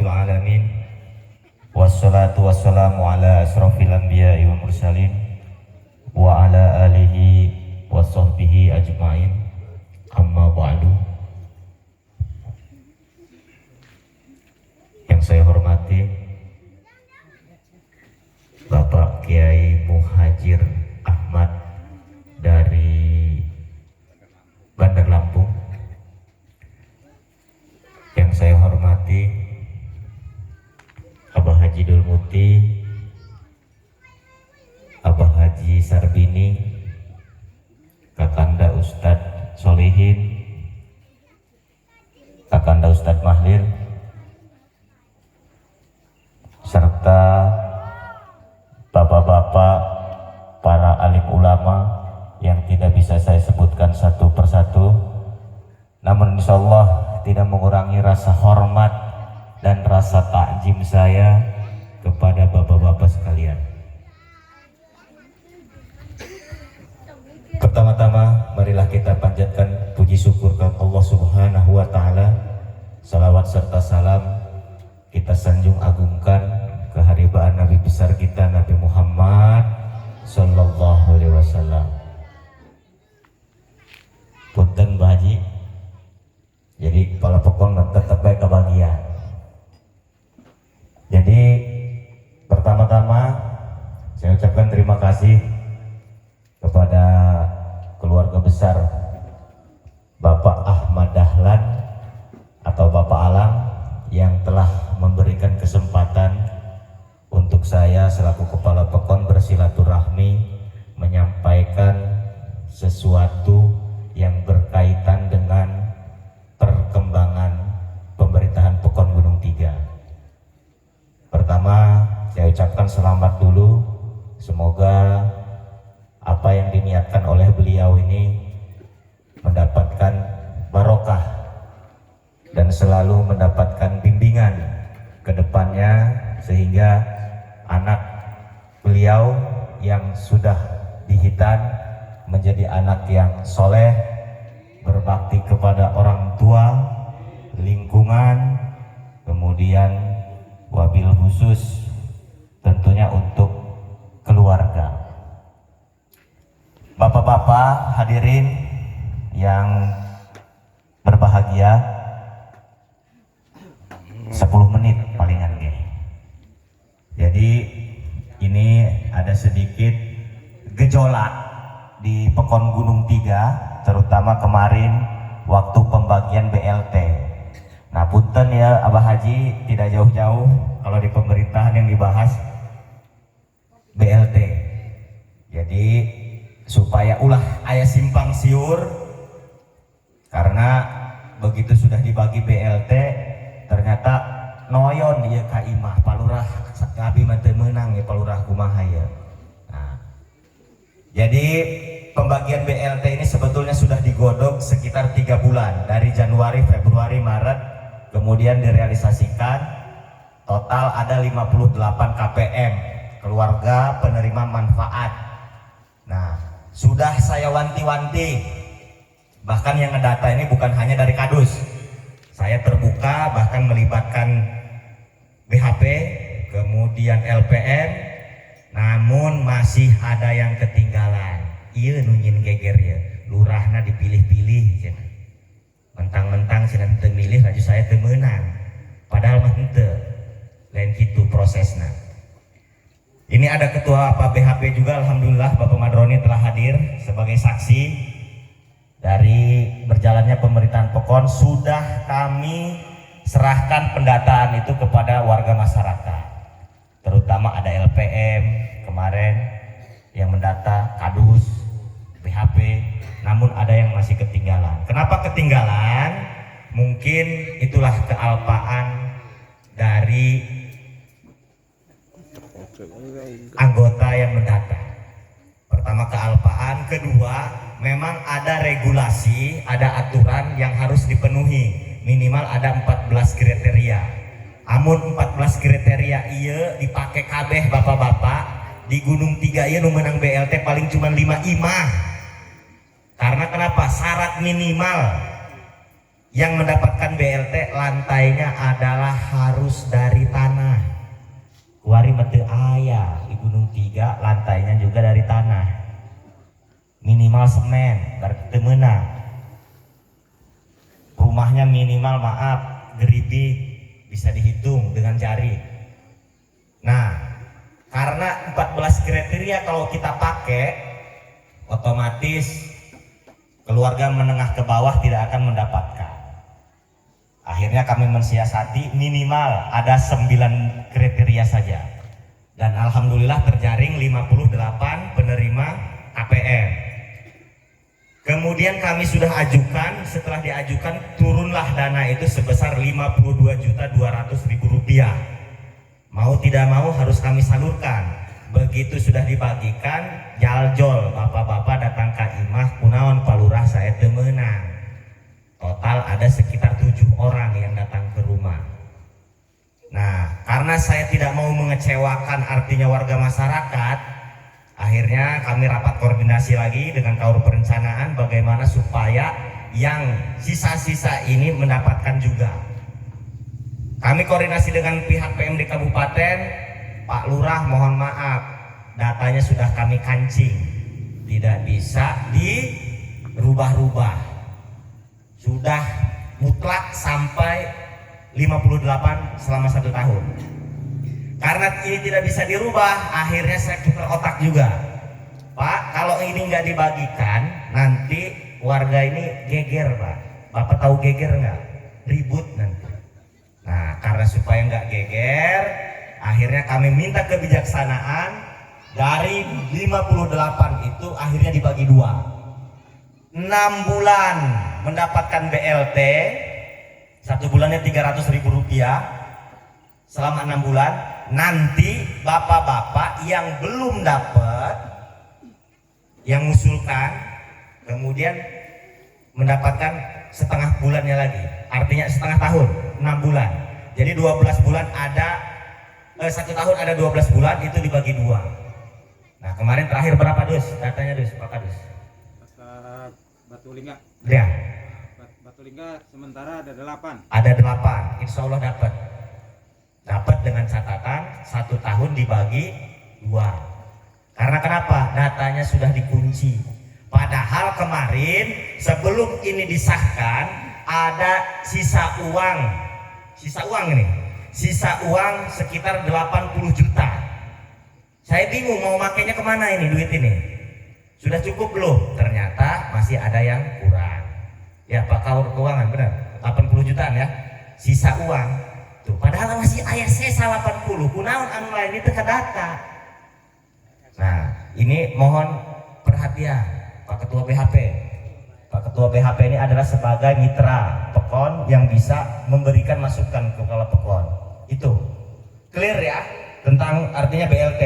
rabbil alamin. Wassalatu wassalamu ala asrofil anbiya'i wal mursalin wa ala alihi wa sahbihi ajma'in. Amma ba'du. Yang saya hormati Bapak Kiai Muhajir Ahmad dari Bandar Lampung. Yang saya hormati Abah Haji Dulmuti, Abah Haji Sarbini, Kakanda Ustadz Solihin, Kakanda Ustadz Mahlir, serta bapak-bapak para alim ulama yang tidak bisa saya sebutkan satu persatu, namun insya Allah tidak mengurangi rasa hormat dan rasa takjim saya kepada bapak-bapak sekalian. Pertama-tama marilah kita panjatkan puji syukur kepada Allah Subhanahu wa Ta'ala. Salawat serta salam kita sanjung agungkan keharibaan Nabi besar kita Nabi Muhammad Sallallahu Alaihi Wasallam. Punten Mbah Haji, jadi kepala pokok tetap baik kebahagiaan. Jadi pertama-tama saya ucapkan terima kasih kepada keluarga besar Bapak Ahmad Dahlan atau Bapak Alam yang telah memberikan kesempatan untuk saya selaku kepala pekon bersilaturahmi menyampaikan sesuatu yang berkaitan dengan perkembangan pemerintahan Pekon Gunung Tiga. Pertama, saya ucapkan selamat dulu. Semoga apa yang diniatkan oleh beliau ini mendapatkan barokah dan selalu mendapatkan bimbingan ke depannya, sehingga anak beliau yang sudah dihitan menjadi anak yang soleh, berbakti kepada orang tua, lingkungan, kemudian wabil khusus tentunya untuk keluarga. Bapak-bapak hadirin yang berbahagia, 10 menit palingan nih. Jadi ini ada sedikit gejolak di Pekon Gunung Tiga, terutama kemarin waktu pembagian BLT. Nah punten ya Abah Haji, tidak jauh-jauh kalau di pemerintahan yang dibahas BLT. Jadi supaya ulah aya simpang siur, karena begitu sudah dibagi BLT ternyata noyon ya ka imah palurah abi mah teu meunang ya palurah kumaha ya. Nah, jadi pembagian BLT ini sebetulnya sudah digodok sekitar 3 bulan, dari Januari, Februari, Maret, kemudian direalisasikan. Total ada 58 KPM, keluarga penerima manfaat. Nah, sudah saya wanti-wanti, bahkan yang ngedata ini bukan hanya dari Kadus. Saya terbuka bahkan melibatkan BHP, kemudian LPM, namun masih ada yang ketinggalan. Iya nunyin geger ya, lurahna dipilih-pilih ya. Mentang-mentang sinan teu milih laju saya teu meunang, padahal mah henteu, lain kitu prosesna. Ini ada ketua Pak BHP juga, alhamdulillah Bapak Madroni telah hadir sebagai saksi dari berjalannya pemerintahan Pekon. Sudah kami serahkan pendataan itu kepada warga masyarakat, terutama ada LPM kemarin yang mendata, Kadus, BHP, namun ada yang masih ketinggalan. Kenapa ketinggalan? Mungkin itulah kealpaan dari anggota yang mendata. Pertama kealpaan, kedua memang ada regulasi, ada aturan yang harus dipenuhi, minimal ada 14 kriteria. Amun 14 kriteria iya dipakai kabeh bapak-bapak, di Gunung Tiga iya nu menang BLT paling cuma 5 imah. Karena kenapa? Syarat minimal Yang mendapatkan BLT lantainya adalah harus dari tanah. Kuari mete ayah di Gunung Tiga lantainya juga dari tanah. Minimal semen, berarti temenang. Rumahnya minimal maaf, geribik, bisa dihitung dengan jari. Nah, karena 14 kriteria kalau kita pakai, otomatis keluarga menengah ke bawah tidak akan mendapatkan. Akhirnya kami mensiasati minimal ada 9 kriteria saja. Dan alhamdulillah terjaring 58 penerima KPM. Kemudian kami sudah ajukan, setelah diajukan turunlah dana itu sebesar Rp52.200.000. Mau tidak mau harus kami salurkan. Begitu sudah dibagikan, jaljol bapak-bapak datang ke imah kunaon palurah saya temenang. Total ada sekitar 7 orang yang datang ke rumah. Nah, karena saya tidak mau mengecewakan artinya warga masyarakat, akhirnya kami rapat koordinasi lagi dengan Kaur Perencanaan bagaimana supaya yang sisa-sisa ini mendapatkan juga. Kami koordinasi dengan pihak PMD Kabupaten, Pak Lurah mohon maaf, datanya sudah kami kancing, tidak bisa dirubah-rubah, sudah mutlak sampai 58 selama 1 tahun. Karena ini tidak bisa dirubah, akhirnya saya putar otak juga, Pak, kalau ini nggak dibagikan nanti warga ini geger, Pak. Bapak tahu geger nggak? Ribut nanti. Nah, karena supaya nggak geger, akhirnya kami minta kebijaksanaan, dari 58 itu akhirnya dibagi 2. 6 bulan mendapatkan BLT, 1 bulannya Rp300.000. Selama 6 bulan, nanti bapak-bapak yang belum dapat, yang mengusulkan, kemudian mendapatkan setengah bulannya lagi. Artinya setengah tahun, 6 bulan. Jadi 12 bulan ada, 1 tahun ada 12 bulan, itu dibagi 2. Nah, kemarin terakhir berapa dus? Datanya dus, Pak Kadus? Batu Lingga. Ya. Batu Lingga sementara ada 8. Ada 8, insya Allah dapat. Dapat dengan catatan 1 tahun dibagi 2. Karena kenapa? Datanya sudah dikunci. Padahal kemarin sebelum ini disahkan ada sisa uang. Sisa uang ini. Sisa uang sekitar 80 juta. Saya bingung mau makainya kemana ini duit ini. Sudah cukup belum? Ternyata masih ada yang kurang. Ya Pak Kaur Keuangan benar. 80 jutaan ya. Sisa uang. Tuh, padahal masih ayah sisa 80. Kunaon anu lain itu ke data. Nah, ini mohon perhatian Pak Ketua BHP. Pak Ketua BHP ini adalah sebagai mitra Pekon yang bisa memberikan masukan ke kepala Pekon. Itu clear ya tentang artinya BLT.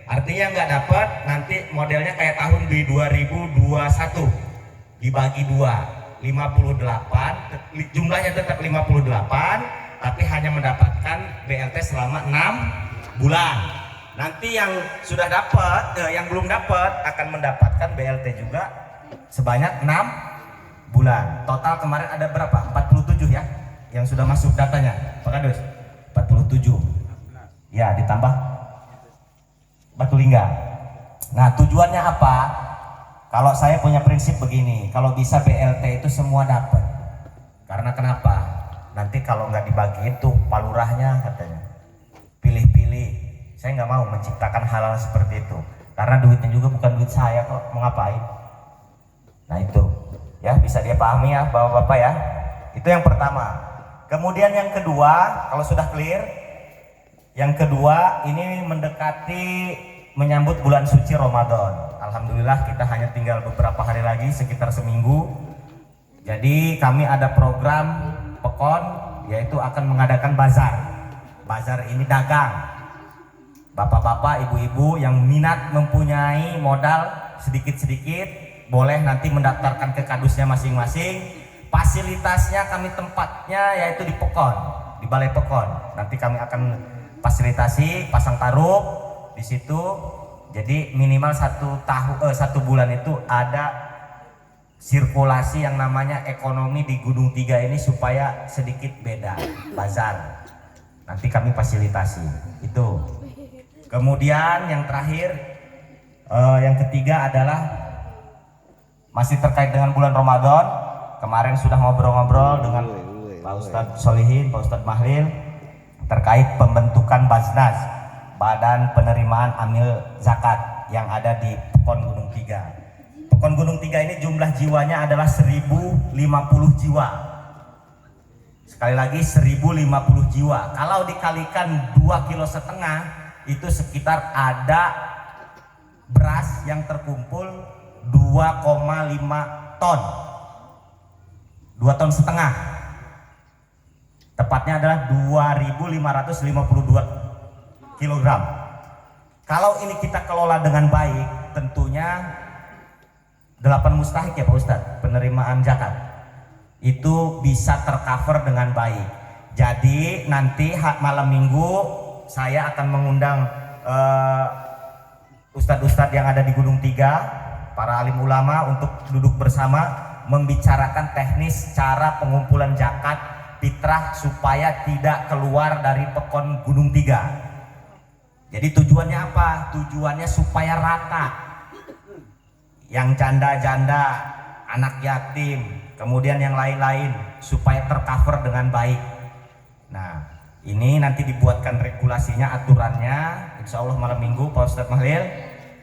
Artinya nggak dapat nanti modelnya kayak tahun di 2021 dibagi 2, 58, jumlahnya tetap 58, tapi hanya mendapatkan BLT selama 6 bulan. Nanti yang sudah dapat, yang belum dapat akan mendapatkan BLT juga sebanyak 6 bulan. Total kemarin ada berapa? 47 ya, yang sudah masuk datanya, Pak Kadus. 47. Ya, ditambah Batu Lingga. Nah, tujuannya apa? Kalau saya punya prinsip begini, kalau bisa BLT itu semua dapat. Karena kenapa? Nanti kalau nggak dibagi itu palurahnya katanya pilih-pilih. Saya nggak mau menciptakan hal-hal seperti itu. Karena duitnya juga bukan duit saya kok, mau ngapain? Nah itu, ya bisa dia pahami ya bapak-bapak ya. Itu yang pertama. Kemudian yang kedua, kalau sudah clear, yang kedua ini mendekati menyambut bulan suci Ramadan. Alhamdulillah kita hanya tinggal beberapa hari lagi, sekitar seminggu. Jadi kami ada program Pekon, yaitu akan mengadakan bazar. Bazar ini dagang. Bapak-bapak, ibu-ibu yang minat mempunyai modal sedikit-sedikit, boleh nanti mendaftarkan ke kadusnya masing-masing. Fasilitasnya kami tempatnya yaitu di Pekon, di Balai Pekon. Nanti kami akan fasilitasi pasang taruh di situ. Jadi minimal 1 bulan itu ada sirkulasi yang namanya ekonomi di Gunung Tiga ini supaya sedikit beda, bazar. Nanti kami fasilitasi itu. Kemudian yang terakhir, yang ketiga adalah masih terkait dengan bulan Ramadan. Kemarin sudah ngobrol-ngobrol dengan Pak Ustadz Solihin, Pak Ustadz Mahlil terkait pembentukan Basnas, Badan Penerimaan Amil Zakat yang ada di Pekon Gunung Tiga. Pekon Gunung Tiga ini jumlah jiwanya adalah 1050 jiwa. Sekali lagi 1050 jiwa. Kalau dikalikan 2,5 kilo itu sekitar ada beras yang terkumpul 2,5 ton. 2,5 ton. Tepatnya adalah 2.552 kilogram. Kalau ini kita kelola dengan baik, tentunya 8 mustahik ya Pak Ustadz, penerimaan zakat itu bisa tercover dengan baik. Jadi nanti malam minggu saya akan mengundang ustadz-ustadz yang ada di Gunung Tiga, para alim ulama untuk duduk bersama membicarakan teknis cara pengumpulan zakat fitrah supaya tidak keluar dari Pekon Gunung Tiga. Jadi tujuannya apa? Tujuannya supaya rata. Yang janda-janda, anak yatim, kemudian yang lain-lain supaya tercover dengan baik. Nah, ini nanti dibuatkan regulasinya, aturannya, insya Allah malam minggu Pak Ustadz Mahlil,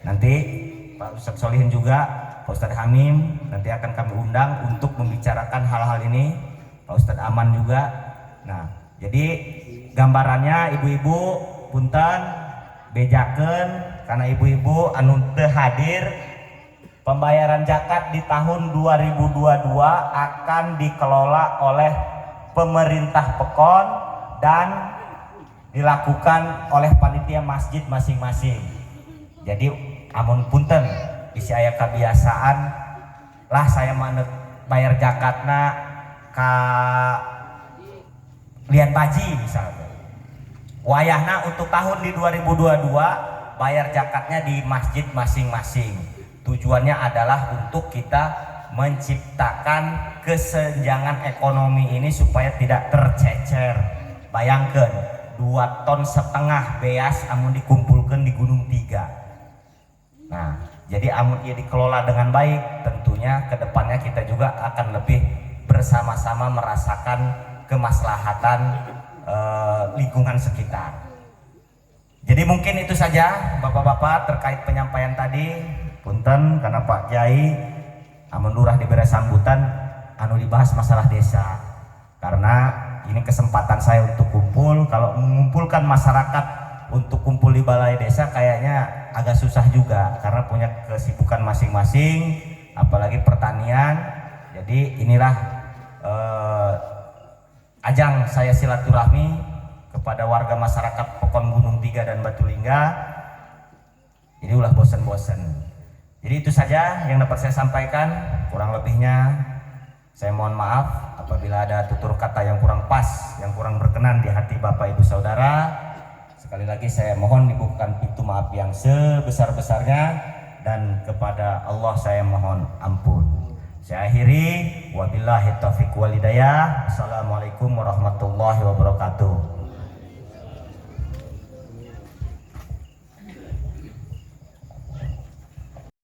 nanti Pak Ustadz Solihin juga, Pak Ustadz Hamim, nanti akan kami undang untuk membicarakan hal-hal ini, Pak Ustadz Aman juga. Nah, jadi gambarannya ibu-ibu punten bejaken karena ibu-ibu anu teu hadir. Pembayaran zakat di tahun 2022 akan dikelola oleh pemerintah Pekon dan dilakukan oleh panitia masjid masing-masing. Jadi amun punten bisi aya kebiasaan lah saya manut bayar zakatna ka lian baji misalnya. Wayahna untuk tahun di 2022 bayar zakatnya di masjid masing-masing. Tujuannya adalah untuk kita menciptakan kesenjangan ekonomi ini supaya tidak tercecer. Bayangkan 2,5 ton beas amun dikumpulkan di Gunung Tiga. Nah, jadi amun ia dikelola dengan baik, tentunya kedepannya kita juga akan lebih bersama-sama merasakan kemaslahatan lingkungan sekitar. Jadi mungkin itu saja Bapak-bapak terkait penyampaian tadi. Punten karena Pak Kiai amun lurah diberi sambutan anu dibahas masalah desa. Karena ini kesempatan saya untuk kumpul. Kalau mengumpulkan masyarakat untuk kumpul di balai desa kayaknya agak susah juga karena punya kesibukan masing-masing, apalagi pertanian. Jadi inilah ajang saya silaturahmi kepada warga masyarakat Pekon Gunung Tiga dan Batulingga. Jadi ulah bosan-bosan. Jadi itu saja yang dapat saya sampaikan. Kurang lebihnya saya mohon maaf apabila ada tutur kata yang kurang pas, yang kurang berkenan di hati Bapak Ibu Saudara. Sekali lagi saya mohon dibukakan pintu maaf yang sebesar-besarnya, dan kepada Allah saya mohon ampun. Saya akhiri, wabillahi taufiq wal hidayah. Assalamualaikum warahmatullahi wabarakatuh.